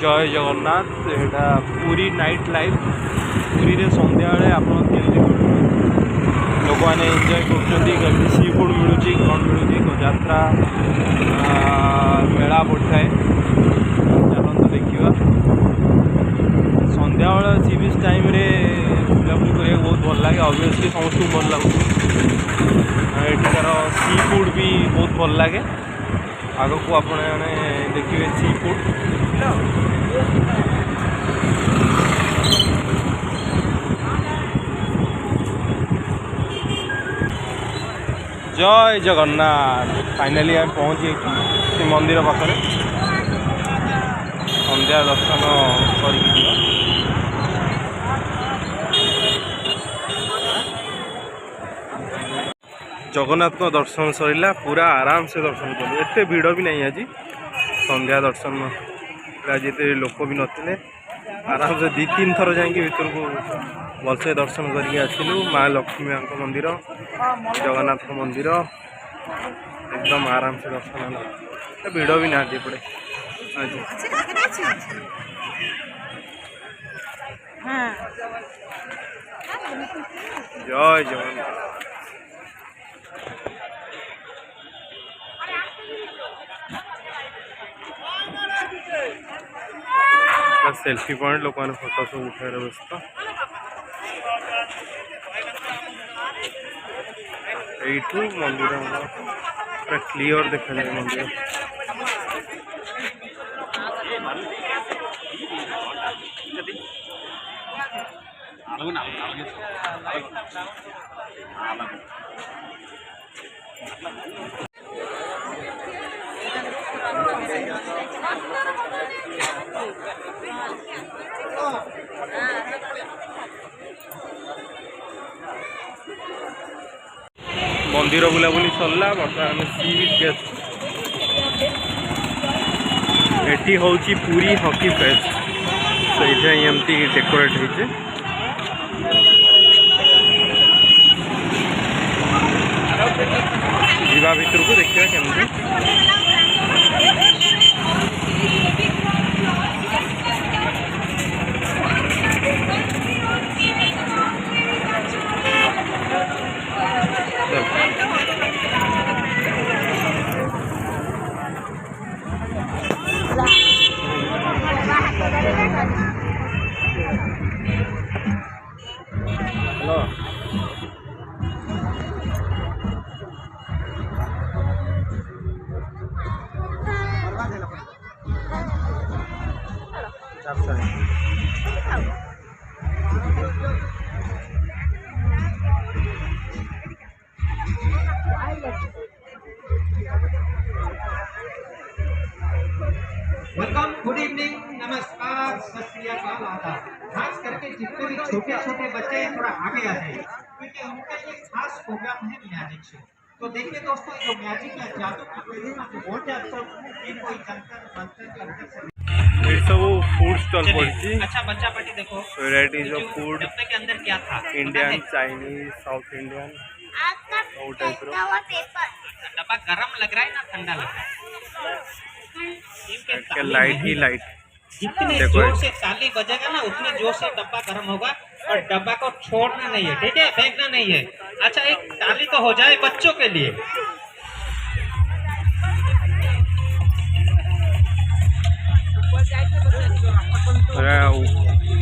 जय जगन्नाथ। एटा पूरी night life पूरी रे संध्या बेले आप लोक मैंने एंजॉय कर सी फूड मिलूँ कौन मिलूँ यात्रा मेला पड़ता है। चलते देखा संध्या बेला सी बीच टाइम रे बुलाबुली करा बहुत भल लगे। ऑब्वियसली समस्त भल लगुच एठार सी फूड भी बहुत भल लगे। आग को आप देखिए सी फूड जय जगन्नाथ। फाइनाली आम पहुँची से मंदिर पाखे संध्या दर्शन कर जगन्नाथ को दर्शन सरला पूरा आराम से दर्शन कलु। एत भिड़ भी नहीं आज संध्या दर्शन जिते लोक भी नथिले आराम से 2-3 थर जाकि भीतर को भलसे दर्शन करके आसिलु। माँ लक्ष्मी माँ मंदिर जगन्नाथ मंदिर एकदम आराम से दर्शन है। भिड़ भी ना पड़े जय जगन्नाथ। सेल्फी पॉइंट लोक मैंने फोटो सब उठाई व्यस्त यू मंदिर पूरा क्लियर देखा जाए मंदिर। मंदिर बुलाबुली सरला बर्तमान सी बीच एटी हूँ पूरी हॉकी फेस्ट तो ये एमती डेकोरेट होते जीवा भीतर को देखा केमती वेलकम, गुड इवनिंग, नमस्कार, सत श्री अकाल आदाब। खास करके जितने भी छोटे छोटे बच्चे हैं थोड़ा आगे आ जाइए क्योंकि उनका ये खास प्रोग्राम है मैजिक शो। तो देखिए दोस्तों जो मैजिक या जादू की प्रतिमा को बोलते हैं तो ये कोई जंतर मंतर के अंदर से ये सब फूड स्टॉल पड़ी। अच्छा बच्चा बेटी देखो वैरायटीज ऑफ फूड डब्बे के अंदर क्या था? Indian Chinese south Indian type डब्बा गरम लग रहा है ना ठंडा लग रहा है? लाइट ही लाइट जितने जोर से ताली बजेगा ना उतने जोर से डब्बा गर्म होगा और डब्बा को छोड़ना नहीं है, ठीक है, फेंकना नहीं है। अच्छा एक ताली तो हो जाए बच्चों के लिए।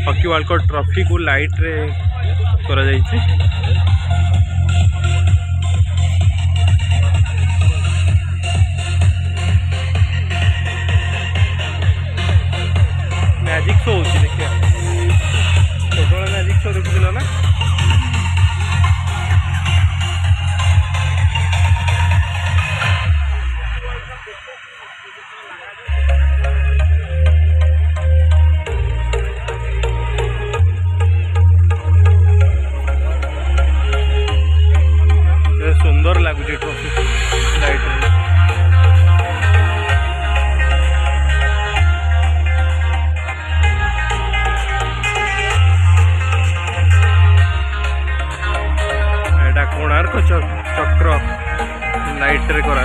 हॉकी वर्ल्ड कप ट्रॉफी को लाइट रे करा जाइए। मैजिक शो होची देखिए छोटे मैजिक शो देखुल ना सुंदर लगुच ट्रॉफी लाइट कोणार्क चक्र नाइट रे करा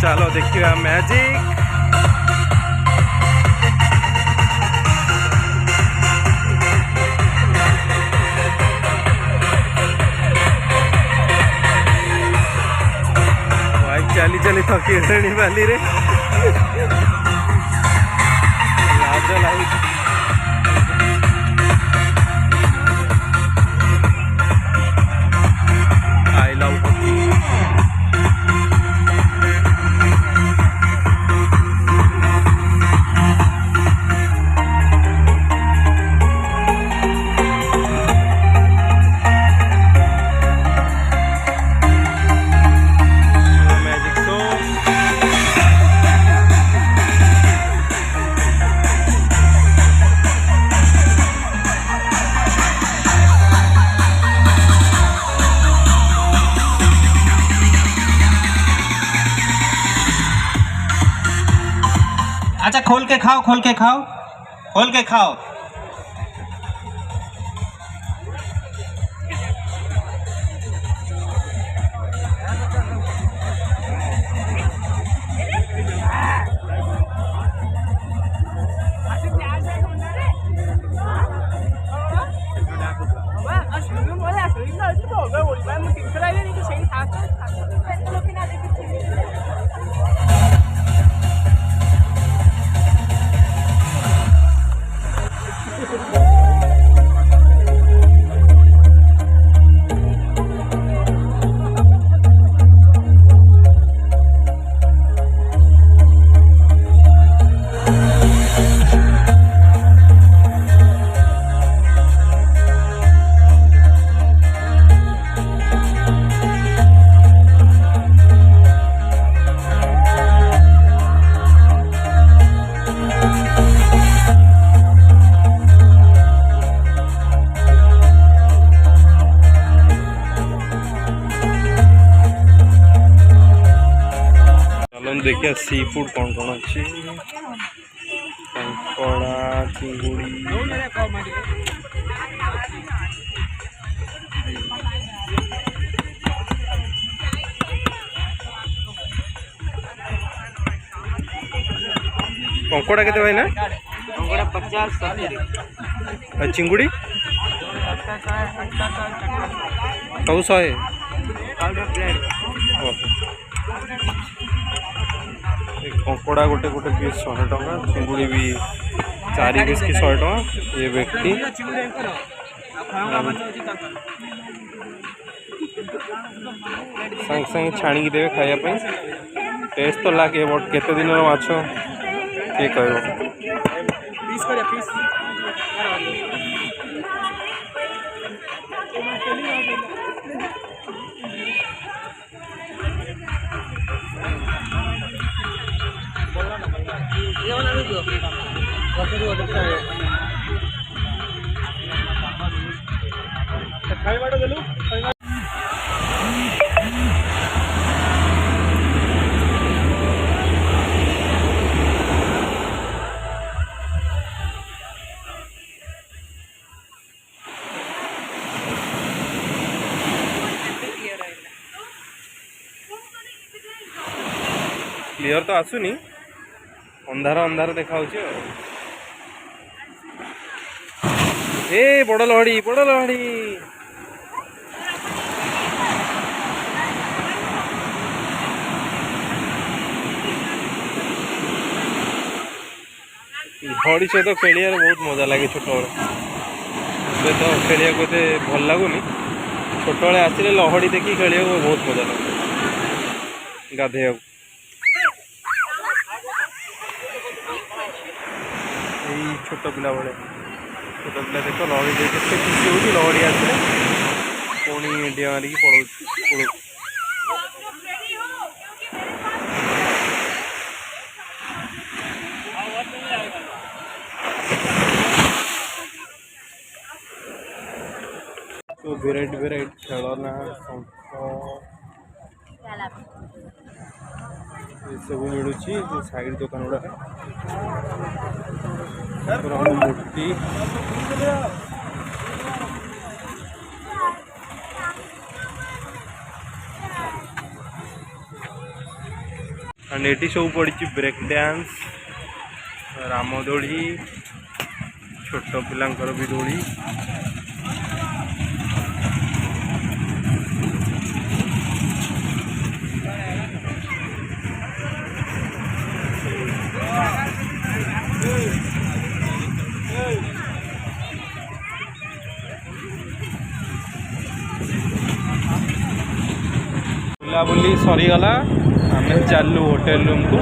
चलो देखिए मैजिक भाई चली चली थकी गणी वाली रे लाज लाଗୁଛି आई लव हॉकी अच्छा खोल के खाओ, खोल के खाओ, खोल के खाओ। देखिए सी फूड कौन कौन अच्छी कंकड़ा चिंगुड़ी कंकड़ा के भाई ना कंकड़ा 50 70 चिंगुड़ी सब 100 कंकड़ा गोटे गोटे पीस 100 टका चिंगुड़ी भी 4 पीस की 100 टका ये व्यक्ति संग संग छाणी की देवे खाया टेस्ट तो लगे बट केते दिन माछ किए कह क्लियर तो आसुनी अंधार अंधार देखा ए बड़ लहड़ी बड़ लहड़ी लहड़ी सहित खेलिया बहुत मजा लगे छोट बड़े तो खेलिया को भल लगुनि छोट बड़े आसिले लहड़ी देखी खेलिया बहुत मजा लगे गाधे छोट पिला बेले छोट पिला देख लहड़ी देख के खुशी होगी लहड़ी आसले पुणी डिया मारिकी पड़ो तो भेराइट भेराइट खेलना सब मिलूँ साइड दुकान गुड़ा मूर्ति एंड ये सब पड़ी ब्रेक डांस रामदोली छोट पिलांकर भी दोली बुलाबुली सरीगला आम चलू होटेल रूम को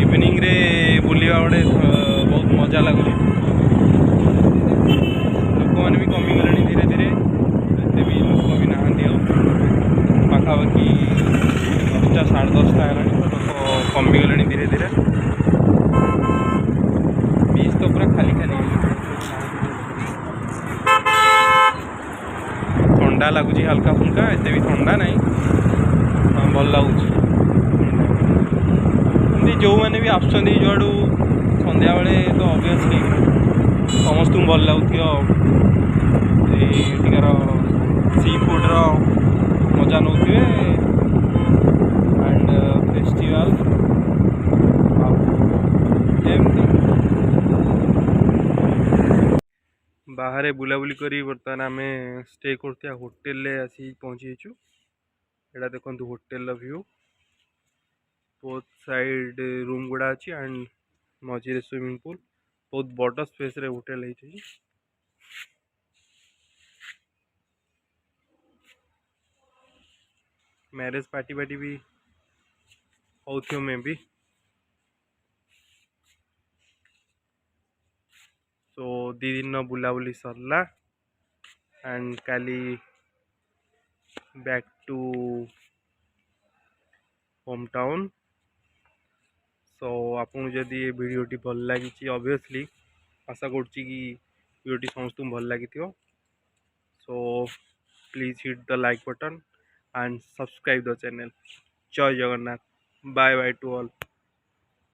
इवनिंग रे बुलवा गोटे बहुत मजा लगुच लोक मैंने भी कमिगले धीरे धीरे एत भी लोक भी नहांती पाखापाखि 10टा 10:30 है लोक कमिगले धीरे धीरे बीच तो पूरा खाली खाली ठंडा लगुच हल्का फुल्का एत भी ठंडा नहीं भल लगुच जो मैंने भी आसुँच जुआड़ू संध्या बेले तो ऑब्वियसली समस्त भल लगुवर सी फूड्र मजा नौथे एंड फेस्टिवल बाहर बुलाबुली करी बर्तमान आम स्टे करते होटेल आसी पहुँचीचु एटा देखो hotel view both side room गुड़ा अच्छी एंड मझे स्विमिंग पूल बहुत बड़ स्पेस रे होटेल है मैरेज पार्टी पार्टी भी होथियो मे भी सो दी दिन बुलाबुली Sarala and Kali back to hometown so आपको जदि ये वीडियोटी भल लगी ऑब्वियसली आशा करुच्ची कि वीडियोटी समस्त भल लगी so please hit the like button and subscribe the channel जय Jagannath bye bye to all.